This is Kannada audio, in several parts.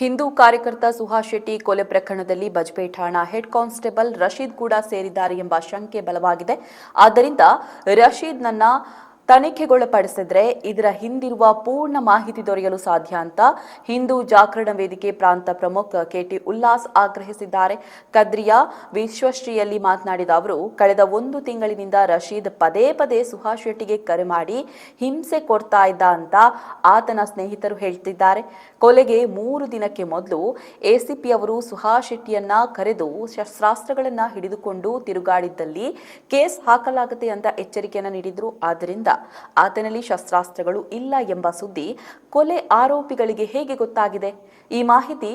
ಹಿಂದೂ ಕಾರ್ಯಕರ್ತ ಸುಹಾಸ್ ಶೆಟ್ಟಿ ಕೊಲೆ ಪ್ರಕರಣದಲ್ಲಿ ಬಜ್ಪೇಟ್ ಠಾಣಾ ಹೆಡ್ ಕಾನ್ಸ್ಟೇಬಲ್ ರಶೀದ್ ಕೂಡ ಸೇರಿದ್ದಾರೆ ಎಂಬ ಶಂಕೆ ಬಲವಾಗಿದೆ. ಆದ್ದರಿಂದ ರಶೀದ್ನನ್ನ ತನಿಖೆಗೊಳಪಡಿಸಿದ್ರೆ ಇದರ ಹಿಂದಿರುವ ಪೂರ್ಣ ಮಾಹಿತಿ ದೊರೆಯಲು ಸಾಧ್ಯ ಅಂತ ಹಿಂದೂ ಜಾಗರಣ ವೇದಿಕೆ ಪ್ರಾಂತ ಪ್ರಮುಖ ಕೆಟಿ ಉಲ್ಲಾಸ್ ಆಗ್ರಹಿಸಿದ್ದಾರೆ. ಕದ್ರಿಯ ವಿಶ್ವಶ್ರೀಯಲ್ಲಿ ಮಾತನಾಡಿದ ಅವರು, ಕಳೆದ 1 ತಿಂಗಳಿನಿಂದ ರಶೀದ್ ಪದೇ ಪದೇ ಸುಹಾಸ್ ಶೆಟ್ಟಿಗೆ ಕರೆ ಮಾಡಿ ಹಿಂಸೆ ಕೊಡ್ತಾ ಇದ್ದ ಅಂತ ಆತನ ಸ್ನೇಹಿತರು ಹೇಳ್ತಿದ್ದಾರೆ. ಕೊಲೆಗೆ 3 ದಿನಕ್ಕೆ ಮೊದಲು ಎಸಿಪಿ ಅವರು ಸುಹಾಸ್ ಶೆಟ್ಟಿಯನ್ನ ಕರೆದು ಶಸ್ತ್ರಾಸ್ತ್ರಗಳನ್ನ ಹಿಡಿದುಕೊಂಡು ತಿರುಗಾಡಿದ್ದಲ್ಲಿ ಕೇಸ್ ಹಾಕಲಾಗುತ್ತೆ ಅಂತ ಎಚ್ಚರಿಕೆಯನ್ನ ನೀಡಿದ್ರು. ಆದ್ದರಿಂದ ಆತನಲ್ಲಿ ಶಸ್ತ್ರಾಸ್ತ್ರಗಳು ಇಲ್ಲ ಎಂಬ ಸುದ್ದಿ ಕೊಲೆ ಆರೋಪಿಗಳಿಗೆ ಹೇಗೆ ಗೊತ್ತಾಗಿದೆ? ಈ ಮಾಹಿತಿ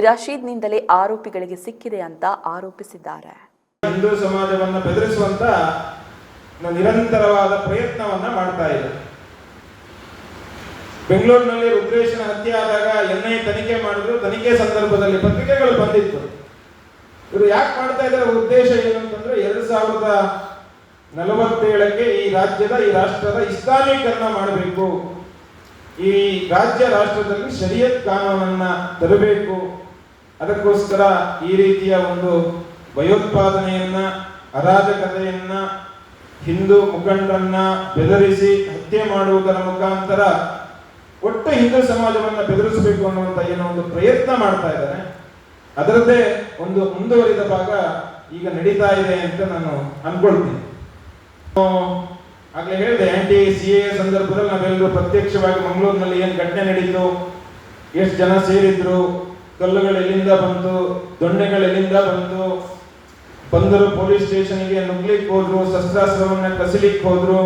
ರಶೀದ್ನಿಂದಲೇ ಆರೋಪಿಗಳಿಗೆ ಸಿಕ್ಕಿದೆ ಅಂತ ಆರೋಪಿಸಿದ್ದಾರೆ. ಹಿಂದೂ ಸಮಾಜವನ್ನು ಬೆದರಿಸುವಂತ ನಿರಂತರವಾದ ಪ್ರಯತ್ನವನ್ನ ಮಾಡ್ತಾ ಇದೆ. ಬೆಂಗಳೂರಿನಲ್ಲಿ ರುದ್ರೇಶನ ಹತ್ಯೆ ಆದಾಗ ಎನ್ಐ ತನಿಖೆ ಮಾಡಿದ್ರು. ತನಿಖೆ ಸಂದರ್ಭದಲ್ಲಿ ಪತ್ರಿಕೆಗಳು ಬಂದಿತ್ತು. ಇವರು ಯಾಕೆ ಮಾಡ್ತಾ ಇದ್ದಾರೆ? ಉದ್ದೇಶ ಏನಂತಂದ್ರೆ 2047ಕ್ಕೆ ಈ ರಾಷ್ಟ್ರದ ಇಸ್ಲಾಮೀಕರಣ ಮಾಡಬೇಕು, ಈ ರಾಷ್ಟ್ರದಲ್ಲಿ ಶರಿಯತ್ ಕಾನೂನನ್ನ ತರಬೇಕು. ಅದಕ್ಕೋಸ್ಕರ ಈ ರೀತಿಯ ಒಂದು ಭಯೋತ್ಪಾದನೆಯನ್ನ, ಅರಾಜಕತೆಯನ್ನ, ಹಿಂದೂ ಮುಖಂಡರನ್ನ ಬೆದರಿಸಿ ಹತ್ಯೆ ಮಾಡುವುದರ ಮುಖಾಂತರ ಒಟ್ಟು ಹಿಂದೂ ಸಮಾಜವನ್ನ ಬೆದರಿಸಬೇಕು ಅನ್ನುವಂತ ಏನೋ ಒಂದು ಪ್ರಯತ್ನ ಮಾಡ್ತಾ ಇದ್ದಾರೆ. ಅದರದ್ದೇ ಒಂದು ಮುಂದುವರಿದ ಭಾಗ ಈಗ ನಡೀತಾ ಇದೆ ಅಂತ ನಾನು ಅನ್ಕೊಳ್ತೀನಿ. ಆಗ್ಲೇ ಹೇಳಿದೆ, ಆಂಟಿ ಸಿಎ ಸಂದರ್ಭದಲ್ಲಿ ನಾವೆಲ್ಲರೂ ಪ್ರತ್ಯಕ್ಷವಾಗಿ ಮಂಗಳೂರಿನಲ್ಲಿ ಏನ್ ಘಟನೆ ನಡೀತು, ಎಷ್ಟು ಜನ ಸೇರಿದ್ರು, ಕಲ್ಲುಗಳು ಎಲ್ಲಿಂದ ಬಂತು, ದೊಣ್ಣೆಗಳು ಎಲ್ಲಿಂದ ಬಂದರು, ಪೊಲೀಸ್ ಸ್ಟೇಷನ್ಗೆ ನುಗ್ಲಿಕ್ಕೆ ಹೋದ್ರು, ಶಸ್ತ್ರಾಸ್ತ್ರವನ್ನ ಕಸಿಲಿಕ್ಕೆ ಹೋದ್ರು.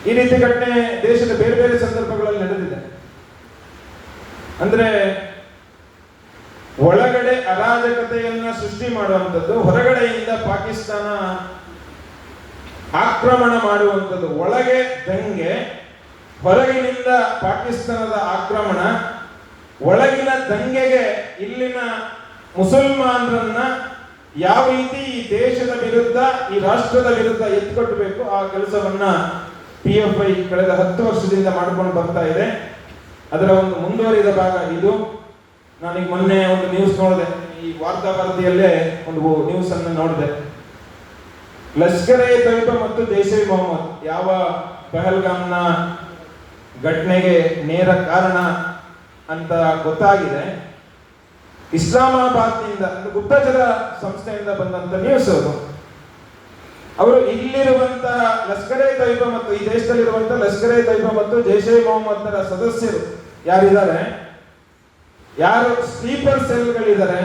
ಈ ರೀತಿ ಘಟನೆ ದೇಶದ ಬೇರೆ ಬೇರೆ ಸಂದರ್ಭಗಳಲ್ಲಿ ನಡೆದಿದೆ. ಅಂದ್ರೆ ಒಳಗಡೆ ಅರಾಜಕತೆಯನ್ನ ಸೃಷ್ಟಿ ಮಾಡುವಂಥದ್ದು, ಹೊರಗಡೆಯಿಂದ ಪಾಕಿಸ್ತಾನ ಆಕ್ರಮಣ ಮಾಡುವಂಥದ್ದು. ಒಳಗೆ ದಂಗೆ, ಹೊರಗಿನಿಂದ ಪಾಕಿಸ್ತಾನದ ಆಕ್ರಮಣ. ಒಳಗಿನ ದಂಗೆಗೆ ಇಲ್ಲಿನ ಮುಸಲ್ಮಾನರನ್ನ ಯಾವ ರೀತಿ ಈ ದೇಶದ ವಿರುದ್ಧ, ಈ ರಾಷ್ಟ್ರದ ವಿರುದ್ಧ ಎತ್ಕೊಟ್ಟಬೇಕು, ಆ ಕೆಲಸವನ್ನ PFI ಕಳೆದ 10 ವರ್ಷದಿಂದ ಮಾಡ್ಕೊಂಡು ಬರ್ತಾ ಇದೆ. ಅದರ ಒಂದು ಮುಂದುವರಿದ ಭಾಗ ಇದು. ನಾನೀಗ ಮೊನ್ನೆ ಒಂದು ನ್ಯೂಸ್ ನೋಡಿದೆ, ಈ ವಾರ್ತಾ ಭಾರತಿಯಲ್ಲೇ ಒಂದು ನ್ಯೂಸ್ ಅನ್ನು ನೋಡಿದೆ. ಲಷ್ಕರ್-ಎ-ತೊಯ್ಬಾ ಮತ್ತು ಜೈಷ್-ಇ-ಮೊಹಮ್ಮದ್ ಯಾವ ಪಹಲ್ಗಾಮ್ನ ಘಟನೆಗೆ ನೇರ ಕಾರಣ ಅಂತ ಗೊತ್ತಾಗಿದೆ. ಇಸ್ಲಾಮಾಬಾದ್ನಿಂದ, ಗುಪ್ತಚರ ಸಂಸ್ಥೆಯಿಂದ ಬಂದಂತ ನ್ಯೂಸ್ ಅವರು ಇಲ್ಲಿರುವಂತಹ ಲಷ್ಕರ್-ಎ-ತೊಯ್ಬಾ ಮತ್ತು ಈ ದೇಶದಲ್ಲಿರುವಂತಹ ಲಷ್ಕರ್-ಎ-ತೊಯ್ಬಾ ಮತ್ತು ಜೈಷ್-ಇ-ಮೊಹಮ್ಮದರ ಸದಸ್ಯರು ಯಾರಿದ್ದಾರೆ, ಯಾರು ಸ್ಲೀಪರ್ ಸೆಲ್ಗಳಿದ್ದಾರೆ,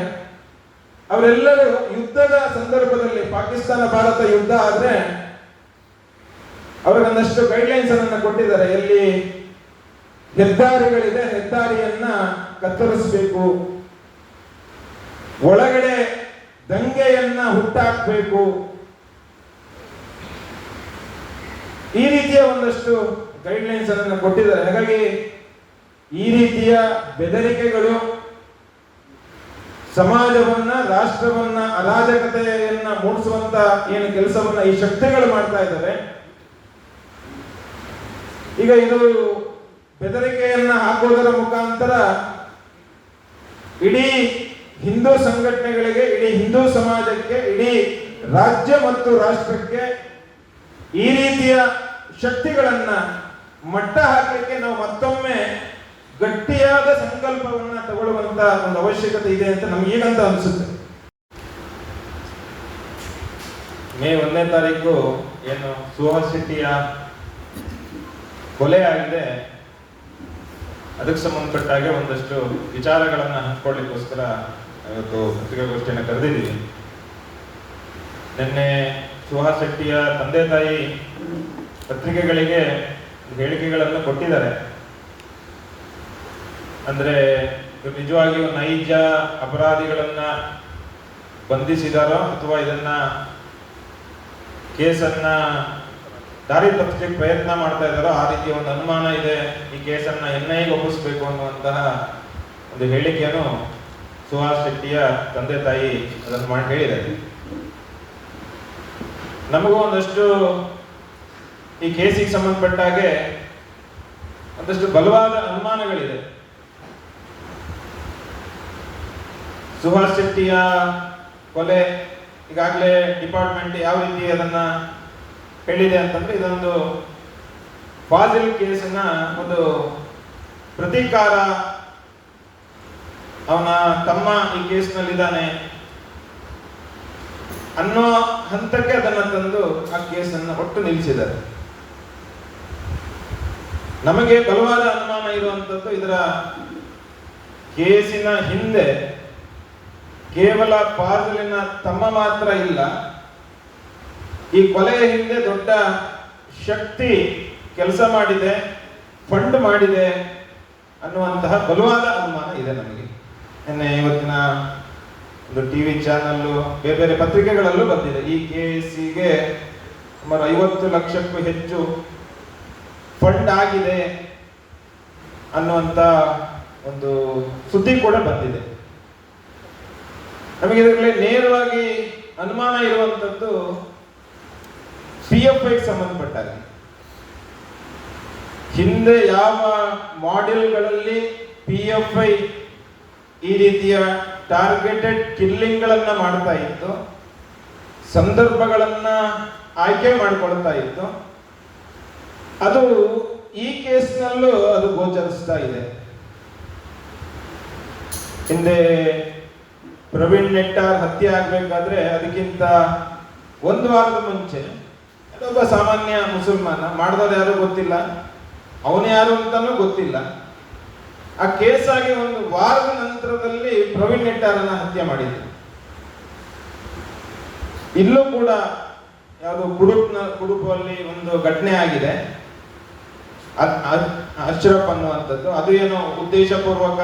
ಅವರೆಲ್ಲರೂ ಯುದ್ಧದ ಸಂದರ್ಭದಲ್ಲಿ, ಪಾಕಿಸ್ತಾನ ಭಾರತ ಯುದ್ಧ ಆದ್ರೆ ಅವರಿಗೊಂದಷ್ಟು ಗೈಡ್ಲೈನ್ಸ್ ಅನ್ನ ಕೊಟ್ಟಿದ್ದಾರೆ. ಎಲ್ಲಿ ಹೆದ್ದಾರಿಗಳಿದೆ, ಹೆದ್ದಾರಿಯನ್ನ ಕತ್ತರಿಸಬೇಕು, ಒಳಗಡೆ ದಂಗೆಯನ್ನ ಹುಟ್ಟಾಕಬೇಕು, ಈ ರೀತಿಯ ಒಂದಷ್ಟು ಗೈಡ್ಲೈನ್ಸ್ ಅನ್ನು ಕೊಟ್ಟಿದ್ದಾರೆ. ಹಾಗಾಗಿ ಈ ರೀತಿಯ ಬೆದರಿಕೆಗಳು ಸಮಾಜವನ್ನ, ರಾಷ್ಟ್ರವನ್ನ, ಅರಾಜಕತೆಯನ್ನ ಮೂಡಿಸುವಂತ ಏನು ಕೆಲಸವನ್ನ ಈ ಶಕ್ತಿಗಳು ಮಾಡ್ತಾ ಇದ್ದಾರೆ. ಈಗ ಇದು ಬೆದರಿಕೆಯನ್ನ ಹಾಕುವುದರ ಮುಖಾಂತರ ಇಡೀ ಹಿಂದೂ ಸಂಘಟನೆಗಳಿಗೆ, ಇಡೀ ಹಿಂದೂ ಸಮಾಜಕ್ಕೆ, ಇಡೀ ರಾಜ್ಯ ಮತ್ತು ರಾಷ್ಟ್ರಕ್ಕೆ ಈ ರೀತಿಯ ಶಕ್ತಿಗಳನ್ನ ಮಟ್ಟ ಹಾಕಲಿಕ್ಕೆ ನಾವು ಮತ್ತೊಮ್ಮೆ ಗಟ್ಟಿಯಾದ ಸಂಕಲ್ಪವನ್ನ ತಗೊಳ್ಳುವಂತ ಒಂದು ಅವಶ್ಯಕತೆ ಇದೆ ಅಂತ ನಮ್ಗೆ ಈಗಂತ ಅನಿಸುತ್ತೆ. ಮೇ 1ನೇ ತಾರೀಕು ಏನು ಸುಹಾಸ್ ಶೆಟ್ಟಿಯ ಕೊಲೆ ಆಗಿದೆ, ಅದಕ್ಕೆ ಸಂಬಂಧಪಟ್ಟಾಗೆ ಒಂದಷ್ಟು ವಿಚಾರಗಳನ್ನ ಹಂಚ್ಕೊಳ್ಳಿಕ್ಕೋಸ್ಕರ ಇವತ್ತು ಪತ್ರಿಕಾಗೋಷ್ಠಿಯನ್ನು ಕರೆದಿದ್ದೀವಿ. ನಿನ್ನೆ ಸುಹಾಸ್ ಶೆಟ್ಟಿಯ ತಂದೆ ತಾಯಿ ಪತ್ರಿಕೆಗಳಿಗೆ ಹೇಳಿಕೆಗಳನ್ನು ಕೊಟ್ಟಿದ್ದಾರೆ. ಅಂದ್ರೆ ನಿಜವಾಗಿಯೂ ನೈಜ ಅಪರಾಧಿಗಳನ್ನ ಬಂಧಿಸಿದಾರೋ ಅಥವಾ ಇದನ್ನ ಕೇಸನ್ನ ದಾರಿ ತಪ್ಪಿಸಲಿಕ್ಕೆ ಪ್ರಯತ್ನ ಮಾಡ್ತಾ ಇದ್ದಾರೋ, ಆ ರೀತಿಯ ಒಂದು ಅನುಮಾನ ಇದೆ. ಈ ಕೇಸನ್ನ NIಗೆ ಒಪ್ಪಿಸಬೇಕು ಅನ್ನುವಂತಹ ಒಂದು ಹೇಳಿಕೆಯನ್ನು ಸುಹಾಸ್ ಶೆಟ್ಟಿಯ ತಂದೆ ತಾಯಿ ಅದನ್ನು ಮಾಡಿ ಹೇಳಿದ್ದಾರೆ. ನಮಗೂ ಒಂದಷ್ಟು ಈ ಕೇಸಿಗೆ ಸಂಬಂಧಪಟ್ಟ ಹಾಗೆ ಒಂದಷ್ಟು ಬಲವಾದ ಅನುಮಾನಗಳಿದೆ. ಸುಹಾಸ್ ಶೆಟ್ಟಿಯ ಕೊಲೆ ಈಗಾಗಲೇ ಡಿಪಾರ್ಟ್ಮೆಂಟ್ ಯಾವ ರೀತಿ ಅದನ್ನ ಹೇಳಿದೆ ಅಂತಂದ್ರೆ, ಇದೊಂದು ಫಾಜಿಲ್ ಕೇಸಿನ ಒಂದು ಪ್ರತೀಕಾರ. ಅವನ ತಮ್ಮ ಈ ಕೇಸ್ನಲ್ಲಿದ್ದಾನೆ ಅನ್ನೋ ಹಂತಕ್ಕೆ ಅದನ್ನ ತಂದು ಆ ಕೇಸನ್ನು ಒಟ್ಟು ನಿಲ್ಲಿಸಿದ್ದಾರೆ. ನಮಗೆ ಬಲವಾದ ಅನುಮಾನ ಇರುವಂತದ್ದು, ಇದರ ಕೇಸಿನ ಹಿಂದೆ ಕೇವಲ ಫಾಜಿಲಿನ ತಮ್ಮ ಮಾತ್ರ ಇಲ್ಲ, ಈ ಕೊಲೆಯ ಹಿಂದೆ ದೊಡ್ಡ ಶಕ್ತಿ ಕೆಲಸ ಮಾಡಿದೆ, ಫಂಡ್ ಮಾಡಿದೆ ಅನ್ನುವಂತಹ ಬಲವಾದ ಅನುಮಾನ ಇದೆ ನಮಗೆ. ಇವತ್ತಿನ ಒಂದು ಟಿವಿ ಚಾನಲ್ಲು, ಬೇರೆ ಬೇರೆ ಪತ್ರಿಕೆಗಳಲ್ಲೂ ಬಂದಿದೆ, ಈ ಕೇಸಿಗೆ ಸುಮಾರು 50 ಲಕ್ಷಕ್ಕೂ ಹೆಚ್ಚು ಫಂಡ್ ಆಗಿದೆ ಅನ್ನುವಂತ ಒಂದು ಸುದ್ದಿ ಕೂಡ ಬಂದಿದೆ. ನಮಗೆ ಇದರಲ್ಲಿ ನೇರವಾಗಿ ಅನುಮಾನ ಇರುವಂತದ್ದು PFI ಸಂಬಂಧಪಟ್ಟಾಗ. ಹಿಂದೆ ಯಾವ ಮಾಡೆಲ್ಗಳಲ್ಲಿ PFI ಈ ರೀತಿಯ ಟಾರ್ಗೆಟೆಡ್ ಕಿಲ್ಲಿಂಗ್ಗಳನ್ನ ಮಾಡ್ತಾ ಇತ್ತು, ಸಂದರ್ಭಗಳನ್ನ ಆಯ್ಕೆ ಮಾಡಿಕೊಳ್ತಾ ಇತ್ತು, ಅದು ಈ ಕೇಸ್ನಲ್ಲೂ ಅದು ಗೋಚರಿಸ್ತಾ ಇದೆ. ಹಿಂದೆ ಪ್ರವೀಣ್ ನೆಟ್ಟಾರ್ ಹತ್ಯೆ ಆಗ್ಬೇಕಾದ್ರೆ ಅದಕ್ಕಿಂತ 1 ವಾರದ ಮುಂಚೆ ಒಬ್ಬ ಸಾಮಾನ್ಯ ಮುಸಲ್ಮಾನ, ಮಾಡಿದವರು ಯಾರು ಗೊತ್ತಿಲ್ಲ, ಅವನು ಯಾರು ಅಂತಾನೂ ಗೊತ್ತಿಲ್ಲ, ಆ ಕೇಸ್ ಆಗಿ 1 ವಾರದ ನಂತರದಲ್ಲಿ ಪ್ರವೀಣ್ ನೆಟ್ಟಾರನ್ನ ಹತ್ಯೆ ಮಾಡಿದ್ರು. ಇಲ್ಲೂ ಕೂಡ ಯಾವುದು ಕುಡುಪಲ್ಲಿ ಒಂದು ಘಟನೆ ಆಗಿದೆ, ಅಶ್ರಫ್ ಅನ್ನುವಂಥದ್ದು. ಅದು ಏನೋ ಉದ್ದೇಶಪೂರ್ವಕ,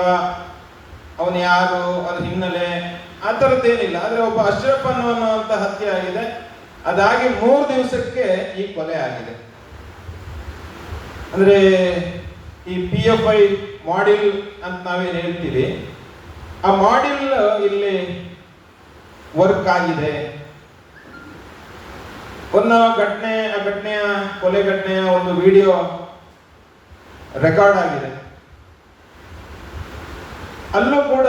ಅವನು ಯಾರು, ಅದ್ರ ಹಿನ್ನೆಲೆ ಆ ಥರದ್ದೇನಿಲ್ಲ, ಆದ್ರೆ ಒಬ್ಬ ಅಶ್ರಫ್ ಅನ್ನುವಂತ ಹತ್ಯೆ ಆಗಿದೆ. ಅದಾಗಿ 3 ದಿವಸಕ್ಕೆ ಈ ಕೊಲೆ ಆಗಿದೆ. ಅಂದ್ರೆ ಈ PFI ಮಾಡೆಲ್ ಅಂತ ನಾವೇನು ಹೇಳ್ತೀವಿ, ಆ ಮಾಡೆಲ್ ಇಲ್ಲಿ ವರ್ಕ್ ಆಗಿದೆ. ಒಂದು ಘಟನೆಯ ಕೊಲೆ ಘಟನೆಯ ಒಂದು ವಿಡಿಯೋ ರೆಕಾರ್ಡ್ ಆಗಿದೆ. ಅಲ್ಲೂ ಕೂಡ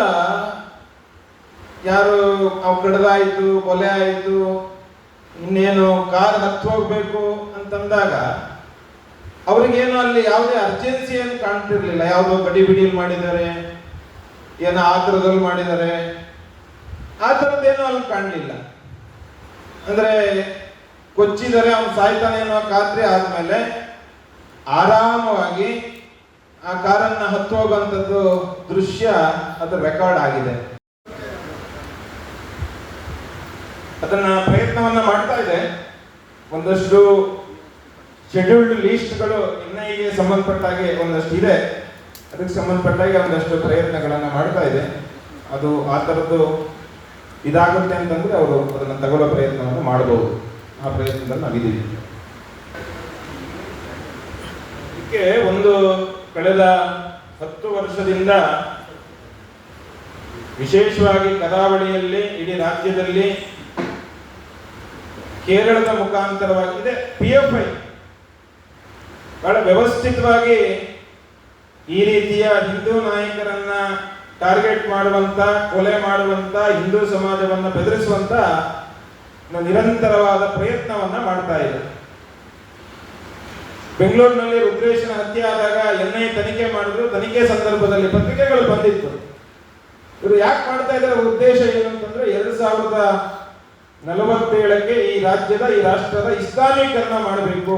ಯಾರು ಕಡ್ದಾಯ್ತು, ಕೊಲೆ ಆಯಿತು, ಇನ್ನೇನು ಕಾರ್ ಹತ್ತು ಹೋಗ್ಬೇಕು ಅಂತಂದಾಗ ಅವ್ರಿಗೇನು ಅಲ್ಲಿ ಯಾವುದೇ ಅರ್ಜೆನ್ಸಿ ಏನು ಕಾಣ್ತಿರ್ಲಿಲ್ಲ. ಯಾವುದೋ ಗಡಿಬಿಡಿಯಲ್ಲಿ ಮಾಡಿದ್ದಾರೆ, ಏನೋ ಆತರದಲ್ಲಿ ಮಾಡಿದ್ದಾರೆ, ಆ ಥರದ್ದೇನೋ ಅಲ್ಲಿ ಕಾಣಲಿಲ್ಲ. ಅಂದ್ರೆ ಕೊಚ್ಚಿದರೆ ಅವನು ಸಾಯ್ತಾನೆ ಅನ್ನೋ ಖಾತ್ರಿ ಆದ್ಮೇಲೆ ಆರಾಮವಾಗಿ ಆ ಕಾರನ್ನ ಹತ್ತು ಹೋಗುವಂಥದ್ದು ದೃಶ್ಯ ಅದು ರೆಕಾರ್ಡ್ ಆಗಿದೆ. ಅದನ್ನ ಪ್ರಯತ್ನವನ್ನ ಮಾಡ್ತಾ ಇದೆ. ಒಂದಷ್ಟು ಶೆಡ್ಯೂಲ್ಡ್ ಲೀಸ್ಟ್ಗಳು NIA ಸಂಬಂಧಪಟ್ಟಾಗೆ ಒಂದಷ್ಟು ಇದೆ, ಅದಕ್ಕೆ ಸಂಬಂಧಪಟ್ಟಾಗೆ ಒಂದಷ್ಟು ಪ್ರಯತ್ನಗಳನ್ನ ಮಾಡ್ತಾ ಇದೆ. ಅದು ಆ ಥರದ್ದು ಇದಾಗುತ್ತೆ ಅಂತಂದ್ರೆ ಅವರು ಅದನ್ನ ತಗೊಳ್ಳೋ ಪ್ರಯತ್ನವನ್ನು ಮಾಡಬಹುದು. ಆ ಪ್ರಯತ್ನದಲ್ಲಿ ನಾವಿದ್ದೀವಿ. ಇದಕ್ಕೆ ಒಂದು ಕಳೆದ 10 ವರ್ಷದಿಂದ ವಿಶೇಷವಾಗಿ ಕರಾವಳಿಯಲ್ಲಿ, ಇಡೀ ರಾಜ್ಯದಲ್ಲಿ, ಕೇರಳದ ಮುಖಾಂತರವಾಗಿದೆ PFI ಬಹಳ ವ್ಯವಸ್ಥಿತವಾಗಿ ಈ ರೀತಿಯ ಹಿಂದೂ ನಾಯಕರನ್ನ ಟಾರ್ಗೆಟ್ ಮಾಡುವಂತ, ಕೊಲೆ ಮಾಡುವಂತ, ಹಿಂದೂ ಸಮಾಜವನ್ನ ಬೆದರಿಸುವಂತ ನಿರಂತರವಾದ ಪ್ರಯತ್ನವನ್ನ ಮಾಡ್ತಾ ಇದೆ. ಬೆಂಗಳೂರಿನಲ್ಲಿ ರುದ್ರೇಶನ ಹತ್ಯೆ ಆದಾಗ NIA ತನಿಖೆ ಮಾಡಿದ್ರು. ತನಿಖೆ ಸಂದರ್ಭದಲ್ಲಿ ಪತ್ರಿಕೆಗಳು ಬಂದಿತ್ತು. ಇವರು ಯಾಕೆ ಮಾಡ್ತಾ ಇದ್ದಾರೆ, ಉದ್ದೇಶ ಏನು ಅಂತಂದ್ರೆ 2047ಕ್ಕೆ ಈ ರಾಷ್ಟ್ರದ ಇಸ್ಲಾಮೀಕರಣ ಮಾಡಬೇಕು,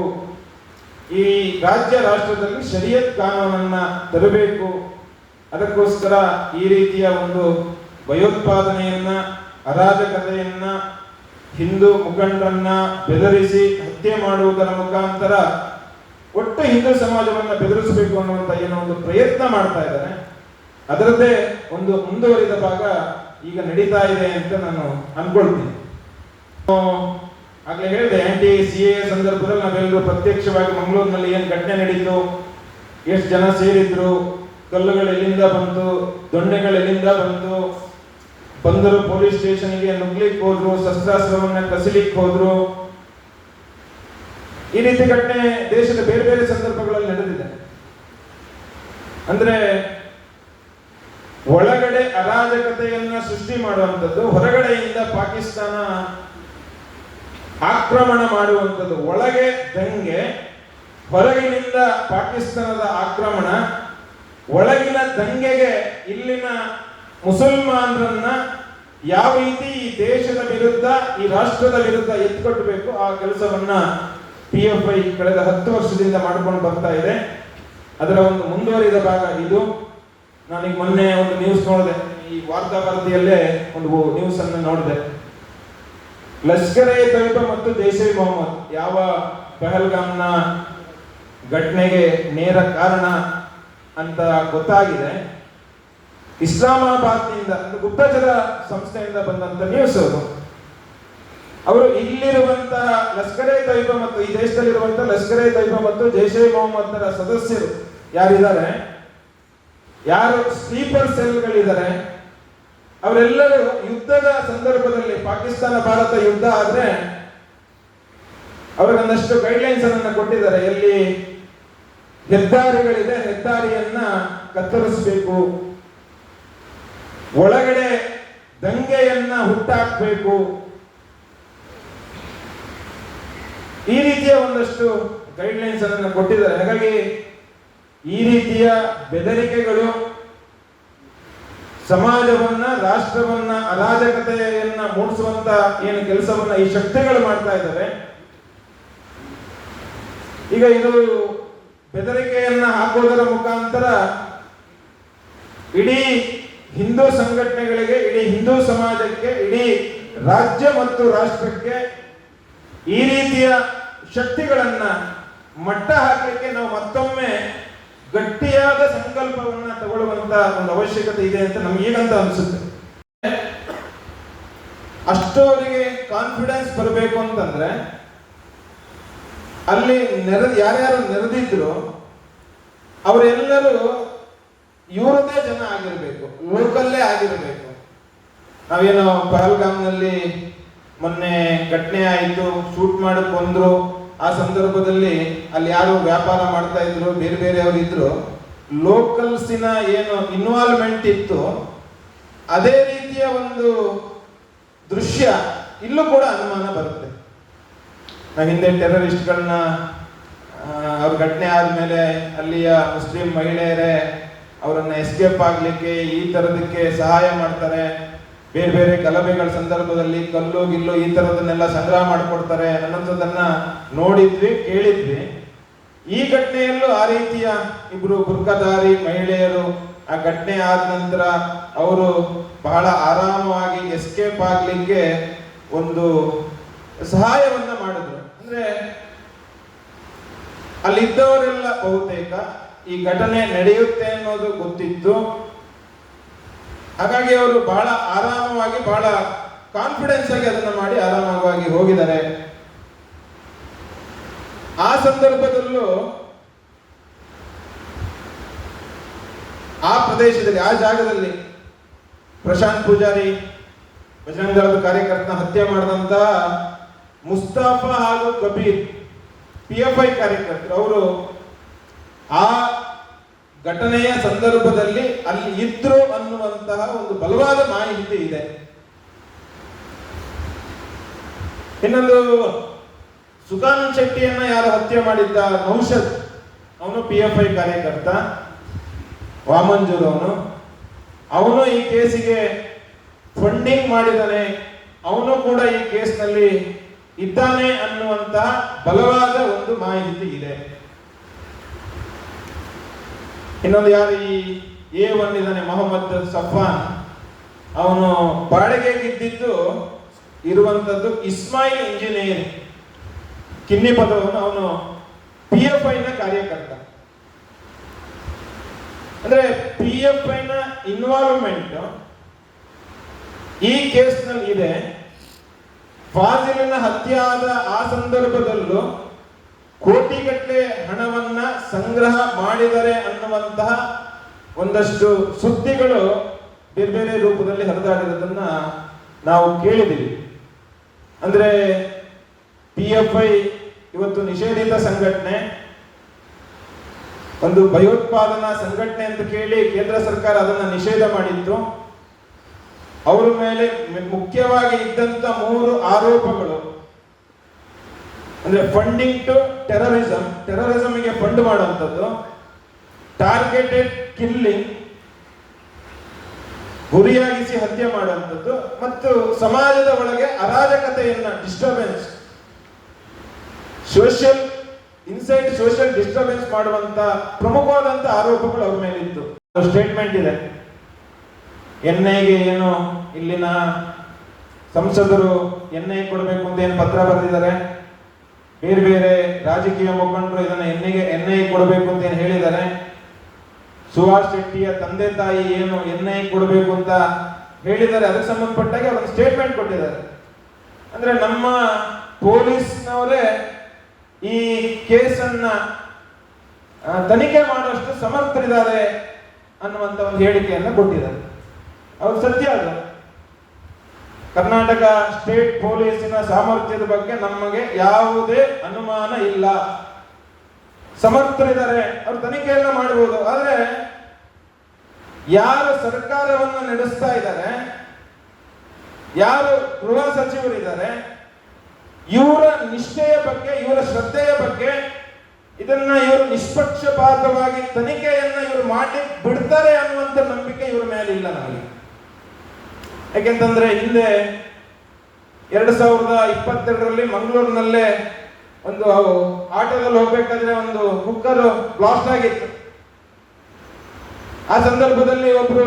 ಈ ರಾಷ್ಟ್ರದಲ್ಲಿ ಶರಿಯತ್ ಕಾನೂನನ್ನ ತರಬೇಕು, ಅದಕ್ಕೋಸ್ಕರ ಈ ರೀತಿಯ ಒಂದು ಭಯೋತ್ಪಾದನೆಯನ್ನ, ಅರಾಜಕತೆಯನ್ನ, ಹಿಂದೂ ಮುಖಂಡರನ್ನ ಬೆದರಿಸಿ ಹತ್ಯೆ ಮಾಡುವುದರ ಮುಖಾಂತರ ಒಟ್ಟು ಹಿಂದೂ ಸಮಾಜವನ್ನ ಬೆದರಿಸಬೇಕು ಅನ್ನುವಂತ ಏನೋ ಒಂದು ಪ್ರಯತ್ನ ಮಾಡ್ತಾ ಇದ್ದಾರೆ. ಅದರದ್ದೇ ಒಂದು ಮುಂದುವರಿದ ಭಾಗ ಈಗ ನಡೀತಾ ಇದೆ ಅಂತ ನಾನು ಅನ್ಕೊಳ್ತೀನಿ. ಆಗ್ಲೇ ಹೇಳಿದೆ, anti-CAA ಸಂದರ್ಭದಲ್ಲಿ ನಾವೆಲ್ಲರೂ ಪ್ರತ್ಯಕ್ಷವಾಗಿ ಮಂಗಳೂರಿನಲ್ಲಿ ಏನ್ ಘಟನೆ ನಡೀತು, ಎಷ್ಟು ಜನ ಸೇರಿದ್ರು, ಕಲ್ಲುಗಳು ಎಲ್ಲಿಂದ ಬಂತು, ದೊಣ್ಣೆಗಳು ಎಲ್ಲಿಂದ ಬಂದರು, ಪೊಲೀಸ್ ಸ್ಟೇಷನ್ಗೆ ನುಗ್ಲಿಕ್ಕೆ ಹೋದ್ರು, ಶಸ್ತ್ರಾಸ್ತ್ರವನ್ನ ಕಸಿಲಿಕ್ಕೆ ಹೋದ್ರು. ಈ ರೀತಿ ಘಟನೆ ದೇಶದ ಬೇರೆ ಬೇರೆ ಸಂದರ್ಭಗಳಲ್ಲಿ ನಡೆದಿದೆ. ಅಂದ್ರೆ ಒಳಗಡೆ ಅರಾಜಕತೆಯನ್ನ ಸೃಷ್ಟಿ ಮಾಡುವಂಥದ್ದು, ಹೊರಗಡೆಯಿಂದ ಪಾಕಿಸ್ತಾನ ಆಕ್ರಮಣ ಮಾಡುವಂಥದ್ದು. ಒಳಗೆ ದಂಗೆ, ಹೊರಗಿನಿಂದ ಪಾಕಿಸ್ತಾನದ ಆಕ್ರಮಣ. ಒಳಗಿನ ದಂಗೆಗೆ ಇಲ್ಲಿನ ಮುಸಲ್ಮಾನರನ್ನ ಯಾವ ರೀತಿ ಈ ದೇಶದ ವಿರುದ್ಧ, ಈ ರಾಷ್ಟ್ರದ ವಿರುದ್ಧ ಎತ್ಕೊಟ್ಟಬೇಕು, ಆ ಕೆಲಸವನ್ನ PFI ಕಳೆದ 10 ವರ್ಷದಿಂದ ಮಾಡ್ಕೊಂಡು ಬರ್ತಾ ಇದೆ. ಅದರ ಒಂದು ಮುಂದುವರಿದ ಭಾಗ ಇದು. ನಾನೀಗ ಮೊನ್ನೆ ಒಂದು ನ್ಯೂಸ್ ನೋಡಿದೆ, ಈ ವಾರ್ತಾ ವರದಿಯಲ್ಲೇ ಒಂದು ನ್ಯೂಸ್ ಅನ್ನು ನೋಡಿದೆ. ಲಷ್ಕರ್ ಎ ತೊಯ್ಬಾ ಮತ್ತು ಜೈಷ್ ಎ ಮೊಹಮ್ಮದ್ ಯಾವ ಪಹಲ್ಗಾಮ್ನ ಘಟನೆಗೆ ನೇರ ಕಾರಣ ಅಂತ ಗೊತ್ತಾಗಿದೆ. ಇಸ್ಲಾಮಾಬಾದ್ನಿಂದ ಗುಪ್ತಚರ ಸಂಸ್ಥೆಯಿಂದ ಬಂದಂತ ನ್ಯೂಸ್ ಅವರು ಇಲ್ಲಿರುವಂತಹ ಲಷ್ಕರ್ ಎ ತೊಯ್ಬಾ ಮತ್ತು ಈ ದೇಶದಲ್ಲಿರುವಂತಹ ಲಷ್ಕರ್ ಎ ತೊಯ್ಬಾ ಮತ್ತು ಜೈಷ್ ಎ ಮೊಹಮ್ಮದರ ಸದಸ್ಯರು ಯಾರಿದ್ದಾರೆ, ಯಾರು ಸ್ಲೀಪರ್ ಸೆಲ್ಗಳಿದ್ದಾರೆ, ಅವರೆಲ್ಲರೂ ಯುದ್ಧದ ಸಂದರ್ಭದಲ್ಲಿ ಪಾಕಿಸ್ತಾನ ಭಾರತ ಯುದ್ಧ ಆದ್ರೆ ಅವರಿಗೊಂದಷ್ಟು ಗೈಡ್ಲೈನ್ಸ್ ಅನ್ನ ಕೊಟ್ಟಿದ್ದಾರೆ. ಎಲ್ಲಿ ಹೆದ್ದಾರಿಗಳಿದೆ, ಹೆದ್ದಾರಿಯನ್ನ ಕತ್ತರಿಸಬೇಕು, ಒಳಗಡೆ ದಂಗೆಯನ್ನ ಹುಟ್ಟಾಕಬೇಕು, ಈ ರೀತಿಯ ಒಂದಷ್ಟು ಗೈಡ್ಲೈನ್ಸ್ ಅನ್ನು ಕೊಟ್ಟಿದ್ದಾರೆ. ಹಾಗಾಗಿ ಈ ರೀತಿಯ ಬೆದರಿಕೆಗಳು ಸಮಾಜವನ್ನ, ರಾಷ್ಟ್ರವನ್ನ ಅರಾಜಕತೆಯನ್ನ ಮೂಡಿಸುವಂತ ಏನು ಕೆಲಸವನ್ನ ಈ ಶಕ್ತಿಗಳು ಮಾಡ್ತಾ ಇದ್ದಾರೆ. ಈಗ ಇದು ಬೆದರಿಕೆಯನ್ನ ಹಾಕೋದರ ಮುಖಾಂತರ ಇಡೀ ಹಿಂದೂ ಸಂಘಟನೆಗಳಿಗೆ, ಇಡೀ ಹಿಂದೂ ಸಮಾಜಕ್ಕೆ, ಇಡೀ ರಾಜ್ಯ ಮತ್ತು ರಾಷ್ಟ್ರಕ್ಕೆ ಈ ರೀತಿಯ ಶಕ್ತಿಗಳನ್ನ ಮಟ್ಟ ಹಾಕಲಿಕ್ಕೆ ನಾವು ಮತ್ತೊಮ್ಮೆ ಗಟ್ಟಿಯಾದ ಸಂಕಲ್ಪವನ್ನ ತಗೊಳ್ಳುವಂತ ಒಂದು ಅವಶ್ಯಕತೆ ಇದೆ ಅಂತ ನಮ್ಗೀಗಂತ ಅನ್ಸುತ್ತೆ. ಅಷ್ಟು ಅವರಿಗೆ ಕಾನ್ಫಿಡೆನ್ಸ್ ಬರಬೇಕು ಅಂತಂದ್ರೆ ಅಲ್ಲಿ ಯಾರ್ಯಾರು ನೆರೆದಿದ್ರು ಅವರೆಲ್ಲರೂ ಇವರದೇ ಜನ ಆಗಿರ್ಬೇಕು, ಲೋಕಲ್ಲೇ ಆಗಿರ್ಬೇಕು. ನಾವೇನು ಪಹಲ್ಗಾಮ್ನಲ್ಲಿ ಮೊನ್ನೆ ಘಟನೆ ಆಯಿತು, ಶೂಟ್ ಮಾಡಿ ಕೊಂದ್ರು. ಆ ಸಂದರ್ಭದಲ್ಲಿ ಅಲ್ಲಿ ಯಾರು ವ್ಯಾಪಾರ ಮಾಡ್ತಾ ಇದ್ರು, ಬೇರೆ ಬೇರೆಯವರು ಇದ್ರು, ಲೋಕಲ್ಸಿನ ಏನು ಇನ್ವಾಲ್ವ್ಮೆಂಟ್ ಇತ್ತು, ಅದೇ ರೀತಿಯ ಒಂದು ದೃಶ್ಯ ಇಲ್ಲೂ ಕೂಡ ಅನುಮಾನ ಬರುತ್ತೆ. ನಾವು ಹಿಂದೆ ಟೆರರಿಸ್ಟ್ಗಳನ್ನ ಅವ್ರ ಘಟನೆ ಆದ್ಮೇಲೆ ಅಲ್ಲಿಯ ಮುಸ್ಲಿಂ ಮಹಿಳೆಯರೇ ಅವರನ್ನ ಎಸ್ಕೇಪ್ ಆಗ್ಲಿಕ್ಕೆ ಈ ತರದಕ್ಕೆ ಸಹಾಯ ಮಾಡ್ತಾರೆ, ಬೇರೆ ಬೇರೆ ಗಲಭೆಗಳ ಸಂದರ್ಭದಲ್ಲಿ ಕಲ್ಲು ಗಿಲ್ಲು ಈ ತರದನ್ನೆಲ್ಲ ಸಂಗ್ರಹ ಮಾಡಿಕೊಡ್ತಾರೆ ಅನ್ನೋದನ್ನ ನೋಡಿದ್ವಿ, ಕೇಳಿದ್ವಿ. ಈ ಘಟನೆಯಲ್ಲೂ ಆ ರೀತಿಯ ಇಬ್ರು ಬುರ್ಖಾಧಾರಿ ಮಹಿಳೆಯರು ಆ ಘಟನೆ ಆದ ನಂತರ ಅವರು ಬಹಳ ಆರಾಮವಾಗಿ ಎಸ್ಕೇಪ್ ಆಗ್ಲಿಕ್ಕೆ ಒಂದು ಸಹಾಯವನ್ನ ಮಾಡಿದ್ರು. ಅಂದ್ರೆ ಅಲ್ಲಿದ್ದವರೆಲ್ಲ ಬಹುತೇಕ ಈ ಘಟನೆ ನಡೆಯುತ್ತೆ ಅನ್ನೋದು ಗೊತ್ತಿತ್ತು. ಹಾಗಾಗಿ ಅವರು ಬಹಳ ಆರಾಮವಾಗಿ, ಬಹಳ ಕಾನ್ಫಿಡೆನ್ಸ್ ಆಗಿ ಅದನ್ನ ಮಾಡಿ ಆರಾಮವಾಗಿ ಹೋಗಿದ್ದಾರೆ. ಆ ಸಂದರ್ಭದಲ್ಲೂ ಆ ಪ್ರದೇಶದಲ್ಲಿ, ಆ ಜಾಗದಲ್ಲಿ ಪ್ರಶಾಂತ್ ಪೂಜಾರಿ ಬಜರಂಗ ದಳದ ಕಾರ್ಯಕರ್ತನ ಹತ್ಯೆ ಮಾಡಿದಂತ ಮುಸ್ತಾಫಾ ಹಾಗೂ ಕಬೀರ್ PFI ಕಾರ್ಯಕರ್ತರು ಅವರು ಆ ಘಟನೆಯ ಸಂದರ್ಭದಲ್ಲಿ ಅಲ್ಲಿ ಇದ್ರು ಅನ್ನುವಂತಹ ಒಂದು ಬಲವಾದ ಮಾಹಿತಿ ಇದೆ. ಇನ್ನೊಂದು ಸುಖಾನಂದ್ ಶೆಟ್ಟಿಯನ್ನ ಯಾರು ಹತ್ಯೆ ಮಾಡಿದ್ದ ನೌಷದ್, ಅವನು PFI ಕಾರ್ಯಕರ್ತ, ವಾಮಂಜೂರ್ ಅವನು ಈ ಕೇಸಿಗೆ ಫಂಡಿಂಗ್ ಮಾಡಿದಾನೆ, ಅವನು ಕೂಡ ಈ ಕೇಸ್ನಲ್ಲಿ ಇದ್ದಾನೆ ಅನ್ನುವಂತಹ ಬಲವಾದ ಒಂದು ಮಾಹಿತಿ ಇದೆ. ಇನ್ನೊಂದು ಯಾರು ಈ A1 ಇದ್ದಾನೆ ಮೊಹಮ್ಮದ್ ಸಫಾನ್, ಅವನು ಬಾಡಿಗೆಗಿದ್ದು ಇರುವಂತದ್ದು ಇಸ್ಮಾಯಿಲ್ ಇಂಜಿನಿಯರ್ ಕಿನ್ನಿ ಪದವನ್ನು, ಅವನು PFI ನ ಕಾರ್ಯಕರ್ತ. ಅಂದ್ರೆ PFI ನ ಇನ್ವಾಲ್ವ್ಮೆಂಟ್ ಈ ಕೇಸ್ನಲ್ಲಿ ಇದೆ. ಫಾಜಿಲಿನ ಹತ್ಯೆ ಆದ ಆ ಸಂದರ್ಭದಲ್ಲೂ ಕೋಟಿಗಟ್ಟಲೆ ಹಣವನ್ನ ಸಂಗ್ರಹ ಮಾಡಿದರೆ ಅನ್ನುವಂತಹ ಒಂದಷ್ಟು ಸುದ್ದಿಗಳು ಬೇರೆ ಬೇರೆ ರೂಪದಲ್ಲಿ ಹರಿದಾಡಿರೋದನ್ನ ನಾವು ಕೇಳಿದ್ದೀವಿ. ಅಂದ್ರೆ PFI ಇವತ್ತು ನಿಷೇಧಿತ ಸಂಘಟನೆ, ಒಂದು ಭಯೋತ್ಪಾದನಾ ಸಂಘಟನೆ ಅಂತ ಕೇಳಿ ಕೇಂದ್ರ ಸರ್ಕಾರ ಅದನ್ನು ನಿಷೇಧ ಮಾಡಿತ್ತು. ಅವರ ಮೇಲೆ ಮುಖ್ಯವಾಗಿ ಇದ್ದಂತ 3 ಆರೋಪಗಳು ಅಂದ್ರೆ ಫಂಡಿಂಗ್ ಟು ಟೆರರಿಸಂಗೆ ಫಂಡ್ ಮಾಡುವಂಥದ್ದು, ಟಾರ್ಗೆಟೆಡ್ ಕಿಲ್ಲಿಂಗ್, ಗುರಿಯಾಗಿಸಿ ಹತ್ಯೆ ಮಾಡುವಂಥದ್ದು, ಮತ್ತು ಸಮಾಜದ ಒಳಗೆ ಅರಾಜಕತೆಯನ್ನ ಡಿಸ್ಟರ್ಬೆನ್ಸ್, ಸೋಷಿಯಲ್ ಡಿಸ್ಟರ್ಬೆನ್ಸ್ ಮಾಡುವಂತ ಪ್ರಮುಖವಾದಂತ ಆರೋಪಗಳು ಅವ್ರ ಮೇಲೆ ಇತ್ತು. ಸ್ಟೇಟ್ಮೆಂಟ್ ಇದೆ. ಎನ್ಐಗೆ ಏನು ಇಲ್ಲಿನ ಸಂಸದರು ಎನ್ಐ ಕೊಡಬೇಕು ಅಂತ ಏನು ಪತ್ರ ಬರೆದಿದ್ದಾರೆ, ಬೇರೆ ಬೇರೆ ರಾಜಕೀಯ ಮುಖಂಡರು ಇದನ್ನ ಎನ್ಐ ಕೊಡಬೇಕು ಅಂತ ಏನು ಹೇಳಿದ್ದಾರೆ, ಸುಹಾಸ್ ಶೆಟ್ಟಿಯ ತಂದೆ ತಾಯಿ ಏನು ಎನ್ಐ ಕೊಡಬೇಕು ಅಂತ ಹೇಳಿದ್ದಾರೆ, ಅದಕ್ಕೆ ಸಂಬಂಧಪಟ್ಟಾಗ ಒಂದು ಸ್ಟೇಟ್ಮೆಂಟ್ ಕೊಟ್ಟಿದ್ದಾರೆ. ಅಂದ್ರೆ ನಮ್ಮ ಪೊಲೀಸ್ನವರೇ ಈ ಕೇಸನ್ನ ತನಿಖೆ ಮಾಡುವಷ್ಟು ಸಮರ್ಥರಿದ್ದಾರೆ ಅನ್ನುವಂತ ಒಂದು ಹೇಳಿಕೆಯನ್ನು ಕೊಟ್ಟಿದ್ದಾರೆ. ಅವ್ರು ಸತ್ಯ ಅದು. ಕರ್ನಾಟಕ ಸ್ಟೇಟ್ ಪೊಲೀಸಿನ ಸಾಮರ್ಥ್ಯದ ಬಗ್ಗೆ ನಮಗೆ ಯಾವುದೇ ಅನುಮಾನ ಇಲ್ಲ. ಸಮರ್ಥರಿದ್ದಾರೆ, ಅವರು ತನಿಖೆಯನ್ನ ಮಾಡಬಹುದು. ಆದ್ರೆ ಯಾರು ಸರ್ಕಾರವನ್ನು ನಡೆಸ್ತಾ ಇದ್ದಾರೆ, ಯಾರು ಗೃಹ ಸಚಿವರಿದ್ದಾರೆ, ಇವರ ನಿಷ್ಠೆಯ ಬಗ್ಗೆ, ಇವರ ಶ್ರದ್ಧೆಯ ಬಗ್ಗೆ, ಇದನ್ನ ಇವರು ನಿಷ್ಪಕ್ಷಪಾತವಾಗಿ ತನಿಖೆಯನ್ನ ಇವರು ಮಾಡಿ ಬಿಡ್ತಾರೆ ಅನ್ನುವಂಥ ನಂಬಿಕೆ ಇವರ ಮೇಲೆ ಇಲ್ಲ ನಮಗೆ. ಯಾಕೆಂತಂದ್ರೆ ಹಿಂದೆ 2022ರಲ್ಲಿ ಮಂಗಳೂರಿನಲ್ಲೇ ಒಂದು ಆಟೋದಲ್ಲಿ ಹೋಗ್ಬೇಕಾದ್ರೆ ಒಂದು ಕುಕ್ಕರ್ ಬ್ಲಾಸ್ಟ್ ಆಗಿತ್ತು. ಆ ಸಂದರ್ಭದಲ್ಲಿ ಒಬ್ರು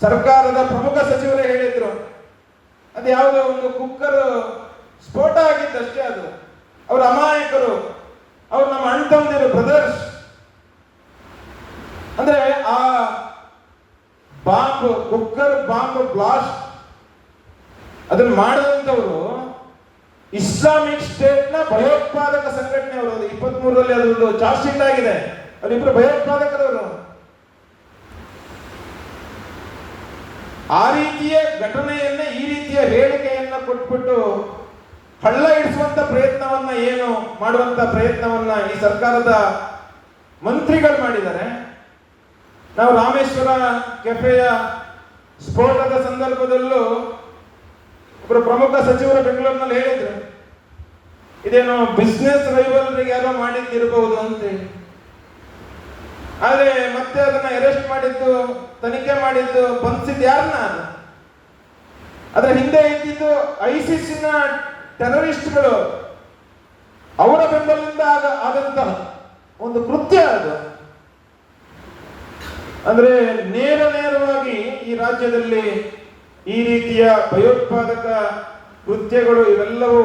ಸರ್ಕಾರದ ಪ್ರಮುಖ ಸಚಿವರೇ ಹೇಳಿದ್ರು, ಅದು ಯಾವುದೋ ಒಂದು ಕುಕ್ಕರ್ ಸ್ಫೋಟ ಆಗಿದ್ದಷ್ಟೇ, ಅದು ಅವ್ರ ಅಮಾಯಕರು, ಅವ್ರು ನಮ್ಮ ಅಣ್ಣ ತಮ್ಮಂದಿರು, ಬ್ರದರ್ಸ್. ಅಂದ್ರೆ ಆ ಕುಕ್ಕರ್ ಬಾಂಬ್ ಬ್ಲಾಸ್ಟ್ ಅದನ್ನ ಮಾಡಿದಂಥವ್ರು ಇಸ್ಲಾಮಿಕ್ ಸ್ಟೇಟ್ ನ ಭಯೋತ್ಪಾದಕ ಸಂಘಟನೆ ಅವರು. 23ರಲ್ಲಿ ಅದೊಂದು ಚಾರ್ಜ್ ಶೀಟ್ ಆಗಿದೆ, ಅವರಿಬ್ರು ಭಯೋತ್ಪಾದಕರವರು. ಆ ರೀತಿಯ ಘಟನೆಯನ್ನ, ಈ ರೀತಿಯ ಹೇಳಿಕೆಯನ್ನ ಕೊಟ್ಬಿಟ್ಟು ಹಳ್ಳ ಇಡಿಸುವಂತ ಪ್ರಯತ್ನವನ್ನ, ಏನು ಮಾಡುವಂತ ಪ್ರಯತ್ನವನ್ನ ಈ ಸರ್ಕಾರದ ಮಂತ್ರಿಗಳು ಮಾಡಿದ್ದಾರೆ. ನಾವು ರಾಮೇಶ್ವರ ಕೆಫೆಯ ಸ್ಫೋಟದ ಸಂದರ್ಭದಲ್ಲೂ ಒಬ್ಬರು ಪ್ರಮುಖ ಸಚಿವರು ಬೆಂಗಳೂರಿನಲ್ಲಿ ಹೇಳಿದ್ರು, ಇದೇನೋ ಬಿಸ್ನೆಸ್ ರೈವಲ್ರಿಗೆ ಯಾರೋ ಮಾಡಿದ್ದಿರಬಹುದು ಅಂತೇಳಿ. ಆದ್ರೆ ಮತ್ತೆ ಅದನ್ನ ಅರೆಸ್ಟ್ ಮಾಡಿದ್ದು, ತನಿಖೆ ಮಾಡಿದ್ದು, ಬಂಧಿಸಿದ್ದು ಯಾರನ್ನ? ಅದರ ಹಿಂದೆ ಇದ್ದಿದ್ದು ಐಸಿಸ್ನ ಟೆರರಿಸ್ಟ್ಗಳು, ಅವರ ಬೆಂಬಲದಿಂದ ಆದಂತಹ ಒಂದು ಕೃತ್ಯ ಅದು. ಅಂದ್ರೆ ನೇರವಾಗಿ ಈ ರಾಜ್ಯದಲ್ಲಿ ಈ ರೀತಿಯ ಭಯೋತ್ಪಾದಕ ಕೃತ್ಯಗಳು ಇವೆಲ್ಲವೂ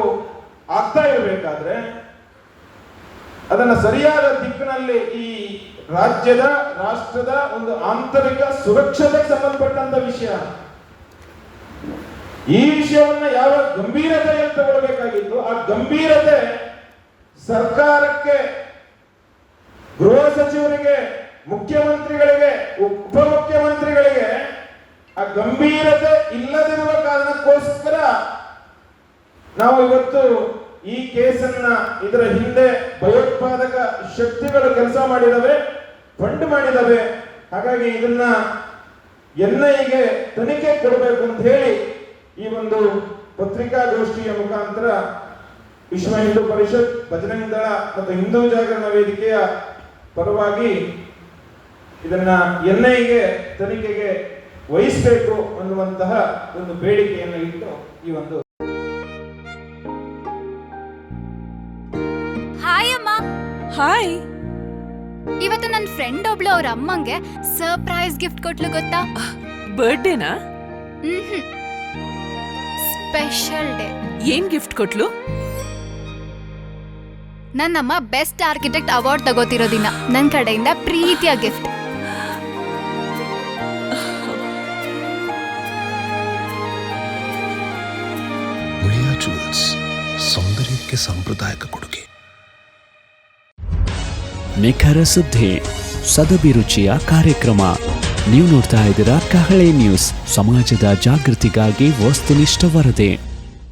ಆಗ್ತಾ ಇರಬೇಕಾದ್ರೆ ಅದನ್ನ ಸರಿಯಾದ ದಿಕ್ಕಿನಲ್ಲಿ ಈ ರಾಷ್ಟ್ರದ ಒಂದು ಆಂತರಿಕ ಸುರಕ್ಷತೆಗೆ ಸಂಬಂಧಪಟ್ಟಂತ ವಿಷಯ, ಈ ವಿಷಯವನ್ನ ಯಾವ ಗಂಭೀರತೆಯಲ್ಲಿ ತಗೊಳ್ಬೇಕಾಗಿತ್ತು, ಆ ಗಂಭೀರತೆ ಸರ್ಕಾರಕ್ಕೆ, ಗೃಹ ಸಚಿವರಿಗೆ, ಮುಖ್ಯಮಂತ್ರಿಗಳಿಗೆ, ಉಪಮುಖ್ಯಮಂತ್ರಿಗಳಿಗೆ ಆ ಗಂಭೀರತೆ ಇಲ್ಲದಿರುವ ಕಾರಣಕ್ಕೋಸ್ಕರ ನಾವು ಇವತ್ತು ಈ ಕೇಸನ್ನ, ಇದರ ಹಿಂದೆ ಭಯೋತ್ಪಾದಕ ಶಕ್ತಿಗಳು ಕೆಲಸ ಮಾಡಿದವೆ, ಫಂಡ್ ಮಾಡಿದವೆ. ಹಾಗಾಗಿ ಇದನ್ನ ಎನ್ಐಗೆ ತನಿಖೆ ಕೊಡಬೇಕು ಅಂತ ಹೇಳಿ ಈ ಒಂದು ಪತ್ರಿಕಾಗೋಷ್ಠಿಯ ಮುಖಾಂತರ ವಿಶ್ವ ಹಿಂದೂ ಪರಿಷತ್, ಬಜರಂಗ ದಳ ಮತ್ತು ಹಿಂದೂ ಜಾಗರಣ ವೇದಿಕೆಯ ಪರವಾಗಿ ಇದನ್ನ ಎನ್ಐಗೆ ತನಿಖೆಗೆ ವಹಿಸಬೇಕು ಅನ್ನುವಂತಹ ಒಂದು ಬೇಡಿಕೆಯನ್ನು ಇಟ್ಟು ಈ ಒಂದು. ಹಾಯ್ ಅಮ್ಮ. ಹಾಯ್. ಇವತ್ತು ನನ್ನ ಫ್ರೆಂಡ್ ಒಬ್ಳು ಅವ್ರ ಅಮ್ಮಂಗೆ ಸರ್ಪ್ರೈಸ್ ಗಿಫ್ಟ್ ಕೊಟ್ಲು ಗೊತ್ತಾ? ಬರ್ಡೇನಾ? Special day. ಏನ್ ಗಿಫ್ಟ್ ಕೊಟ್ಲು? ನನ್ನಮ್ಮ ಬೆಸ್ಟ್ ಆರ್ಕಿಟೆಕ್ಟ್ ಅವಾರ್ಡ್ ತಗೋತಿರೋ ದಿನ ನನ್ನ ಕಡೆಯಿಂದ ಪ್ರೀತಿಯ ಗಿಫ್ಟ್. ಉಳಿಯಾ ಜುವೆಲ್ಸ್, ಸೌಂದರ್ಯಕ್ಕೆ ಸಾಂಪ್ರದಾಯಿಕ ಕೊಡುಗೆ. ನಿಖರ ಸುದ್ದಿ, ಸದಭಿರುಚಿಯ ಕಾರ್ಯಕ್ರಮ. ನೀವು ನೋಡ್ತಾ ಇದ್ದೀರಾ ಕಹಳೆ ನ್ಯೂಸ್, ಸಮಾಜದ ಜಾಗೃತಿಗಾಗಿ ವಸ್ತುನಿಷ್ಠ ವರದಿ.